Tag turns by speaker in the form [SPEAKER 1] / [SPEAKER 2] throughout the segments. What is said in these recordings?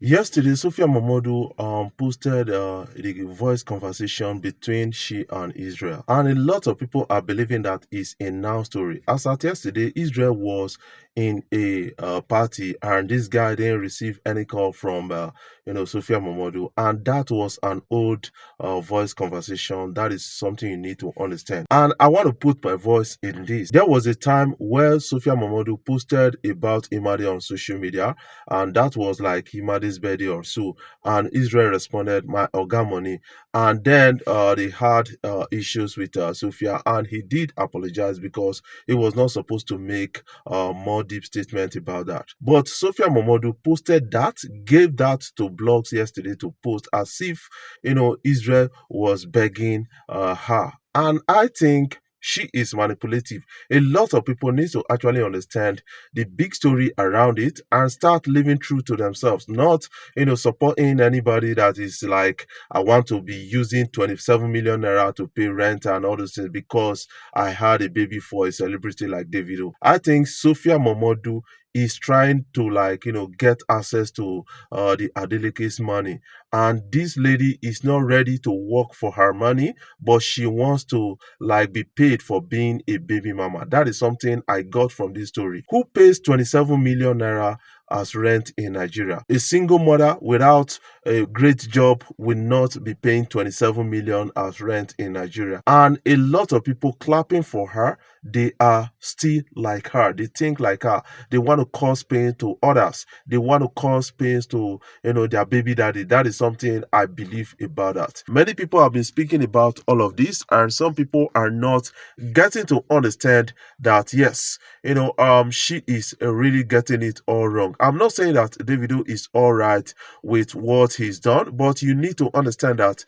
[SPEAKER 1] Yesterday, Sophia Momodu posted the voice conversation between she and Israel, and a lot of people are believing that it's a now story. As at yesterday, Israel was in a party, and this guy didn't receive any call from Sophia Momodu, and that was an old voice conversation. That is something you need to understand, and I want to put my voice in this. There was a time where Sophia Momodu posted about Imade on social media, and that was like Imadi's birthday or so. And Israel responded, "My Oga money," and then they had issues with Sophia, and he did apologize because he was not supposed to make more deep statement about that. But Sophia Momodu posted that, gave that to blogs yesterday to post as if Israel was begging her, and I think she is manipulative. A lot of people need to actually understand the big story around it and start living true to themselves, not supporting anybody that is like, I want to be using 27 million naira to pay rent and all those things because I had a baby for a celebrity like Davido. I think Sophia Momodu is trying to get access to the Adeleke's money, and this lady is not ready to work for her money, but she wants to be paid for being a baby mama. That is something I got from this story. Who pays 27 million naira as rent in Nigeria? A single mother without a great job will not be paying 27 million as rent in Nigeria. And a lot of people clapping for her, they are still like her. They think like her. They want to cause pain to others. They want to cause pains to their baby daddy. That is something I believe about that. Many people have been speaking about all of this, and some people are not getting to understand that yes, she is really getting it all wrong. I'm not saying that Davido is all right with what he's done, but you need to understand that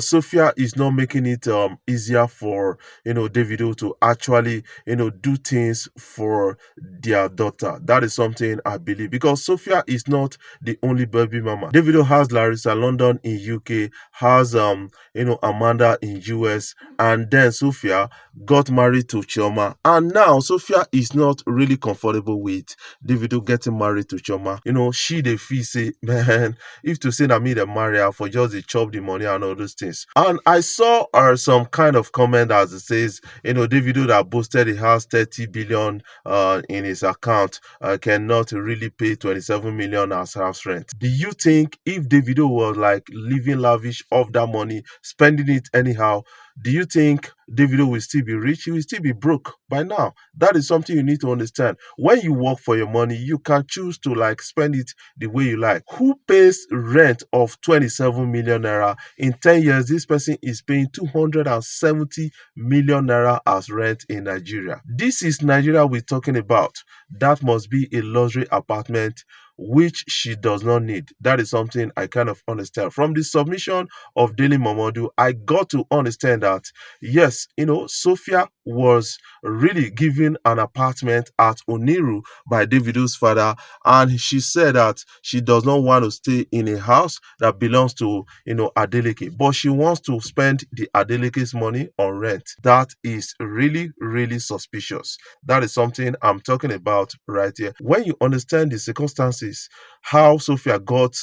[SPEAKER 1] Sophia is not making it easier for Davido to actually do things for their daughter. That is something I believe, because Sophia is not the only baby mama. Davido has Larissa London in UK, has Amanda in US, and then Sophia got married to Chioma, and now Sophia is not really comfortable with Davido getting married to Chioma. She dey feel say, man, if to say na me dey marry her for just dey chop the money and all those things. And I saw some kind of comment as it says, Davido that boasted he has 30 billion in his account cannot really pay 27 million as house rent. Do you think if Davido was like living lavish off that money, spending it anyhow, do you think Davido will still be rich? He will still be broke by now. That is something you need to understand. When you work for your money, you can choose to spend it the way you like. Who pays rent of 27 million naira? In 10 years, this person is paying 270 million naira as rent in Nigeria. This is Nigeria we're talking about. That must be a luxury apartment which she does not need. That is something I kind of understand. From the submission of Daily Momodu, I got to understand that yes, Sophia was really given an apartment at Oniru by Davido's father, and she said that she does not want to stay in a house that belongs to Adeleke, but she wants to spend the Adeleke's money on rent. That is really, really suspicious. That is something I'm talking about right here. When you understand the circumstances, how Sophia got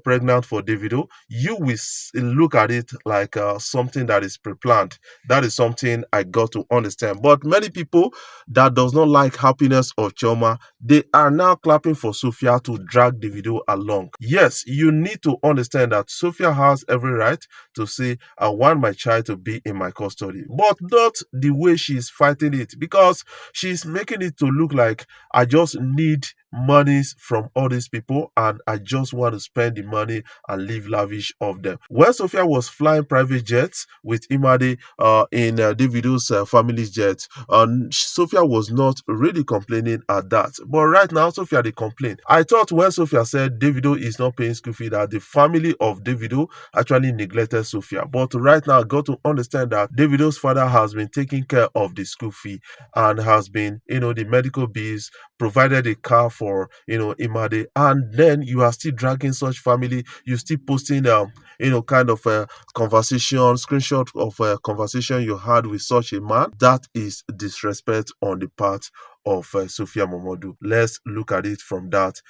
[SPEAKER 1] pregnant for Davido, you will look at it like something that is pre-planned. That is something I got to understand. But many people that does not like happiness of Choma, they are now clapping for Sophia to drag Davido along. Yes, you need to understand that Sophia has every right to say, I want my child to be in my custody, but not the way she's fighting it, because she's making it to look like I just need monies from all these people and I just want to spend the money and live lavish of them. When Sophia was flying private jets with Imade in Davido's family's jet, Sophia was not really complaining at that. But right now, Sophia they complain. I thought when Sophia said Davido is not paying school fee, that the family of Davido actually neglected Sophia. But right now, I got to understand that Davido's father has been taking care of the school fee and has been, the medical bills, provided a car for, Imade, and then you are still dragging such family, you still posting, kind of a conversation, screenshot of a conversation you had with such a man. That is disrespect on the part of Sophia Momodu. Let's look at it from that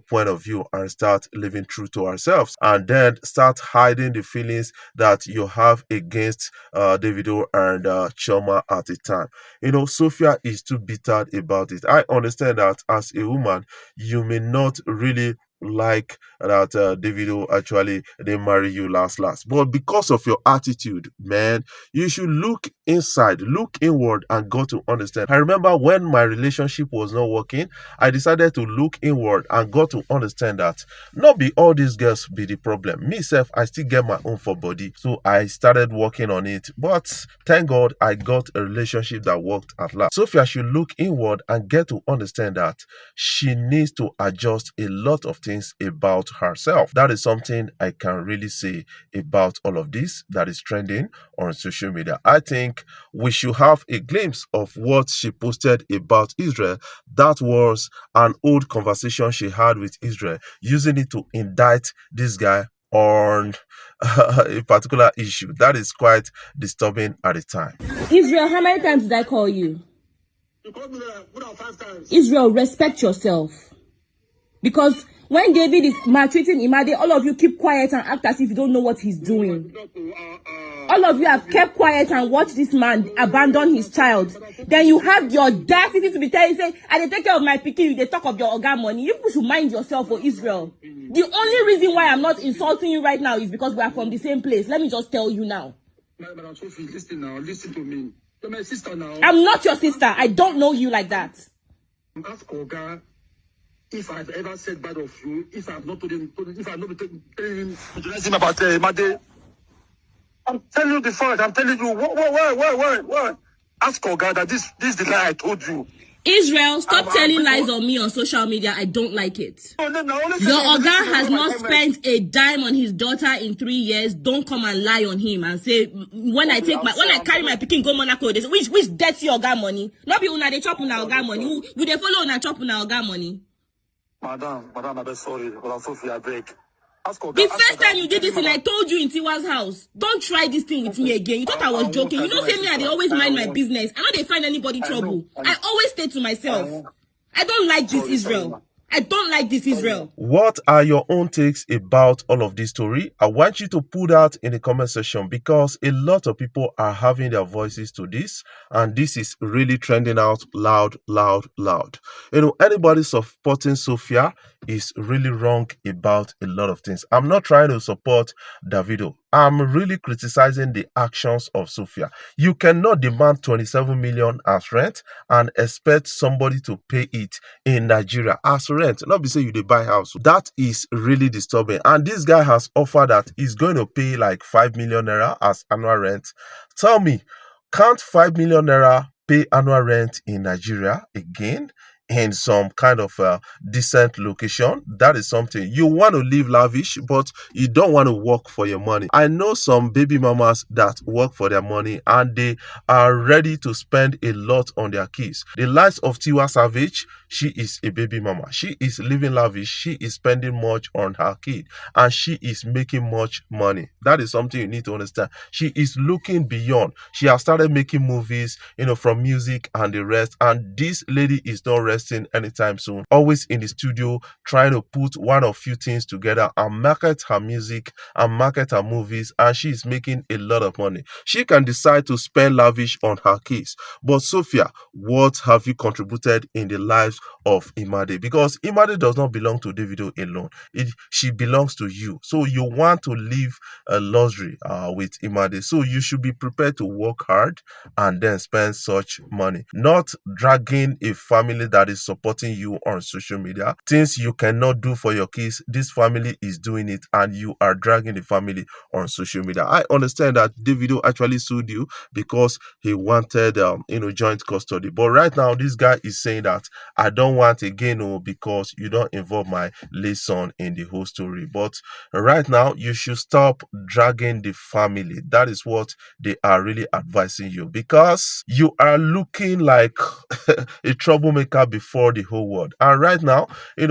[SPEAKER 1] point of view and start living true to ourselves, and then start hiding the feelings that you have against Davido and Choma at the time. Sophia is too bitter about it. I understand that as a woman, you may not really like that Davido actually they marry you last, but because of your attitude, man, you should look inside, look inward, and got to understand. I remember when my relationship was not working, I decided to look inward and got to understand that not be all these girls be the problem. Me self, I still get my own for body, so I started working on it. But thank God I got a relationship that worked at last. Sophia should look inward and get to understand that she needs to adjust a lot of things about herself. That is something I can really say about all of this that is trending on social media. I think we should have a glimpse of what she posted about Israel. That was an old conversation she had with Israel, using it to indict this guy on a particular issue. That is quite disturbing at the time.
[SPEAKER 2] Israel, how many times did I call you?
[SPEAKER 3] You called me 5 times.
[SPEAKER 2] Israel, respect yourself. Because when David is maltreating Imade, all of you keep quiet and act as if you don't know what he's doing. All of you have kept quiet and watched this man abandon his child. Then you have the audacity to be telling, say, I dey take care of my pikin, they talk of your organ money. You people should mind yourself for Israel. The only reason why I'm not insulting you right now is because we are from the same place. Let me just tell you now.
[SPEAKER 3] Madam Sophie, listen now. Listen to me. You're my sister now.
[SPEAKER 2] I'm not your sister. I don't know you like that.
[SPEAKER 3] Ask Oga if I've ever said bad of you, if I've not told him, if I've not been telling him about Made. I'm telling you the fact. I'm telling you, what? Ask Oga that this is the lie I told you.
[SPEAKER 2] Israel, stop telling lies on me on social media. I don't like it. Your Oga has not spent a dime on his daughter in 3 years. Don't come and lie on him and say when I carry my pikin go Monaco, they say which dirty Oga money. Not be una they chop una Oga money. We they follow una chop una Oga money.
[SPEAKER 3] Madam, I'm sorry. Madam Sophie, I beg.
[SPEAKER 2] The first time you did this thing, I told you in Tiwa's house, don't try this thing with me again. You thought I was joking. You don't say me, I they always mind my business. I know they find anybody trouble. I always stay to myself. I don't like this Israel. I don't like this Israel.
[SPEAKER 1] What are your own takes about all of this story? I want you to put that in the comment section, because a lot of people are having their voices to this, and this is really trending out loud. Anybody supporting Sophia is really wrong about a lot of things. I'm not trying to support Davido. I'm really criticizing the actions of Sophia. You cannot demand 27 million as rent and expect somebody to pay it in Nigeria as rent. Not be say you dey buy house. That is really disturbing. And this guy has offered that he's going to pay like 5 million naira as annual rent. Tell me, can't 5 million naira pay annual rent in Nigeria again? In some kind of decent location? That is something. You want to live lavish, but you don't want to work for your money. I know some baby mamas that work for their money and they are ready to spend a lot on their kids. The likes of Tiwa Savage, she is a baby mama. She is living lavish. She is spending much on her kid and she is making much money. That is something you need to understand. She is looking beyond. She has started making movies, from music and the rest. And this lady is not resting anytime soon. Always in the studio trying to put one or few things together and market her music and market her movies, and she is making a lot of money. She can decide to spend lavish on her kids. But Sophia, what have you contributed in the lives of Imade? Because Imade does not belong to Davido alone. She belongs to you. So you want to live a luxury with Imade. So you should be prepared to work hard and then spend such money. Not dragging a family that is supporting you on social media. Things you cannot do for your kids, this family is doing it and you are dragging the family on social media. I understand that Davido actually sued you because he wanted joint custody. But right now, this guy is saying that I don't want again because you don't involve my late son in the whole story. But right now, you should stop dragging the family. That is what they are really advising you, because you are looking like a troublemaker before the whole world. And right now,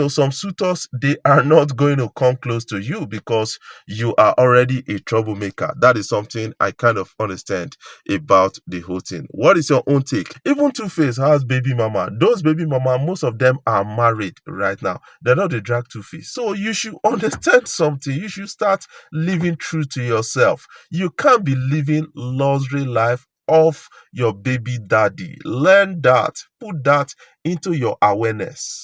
[SPEAKER 1] some suitors, they are not going to come close to you because you are already a troublemaker. That is something I kind of understand about the whole thing. What is your own take? Even Two-Face has baby mama. Those baby mama, most of them are married right now. They're not the drag Two-Face. So you should understand something. You should start living true to yourself. You can't be living luxury life of your baby daddy. Learn that. Put that into your awareness.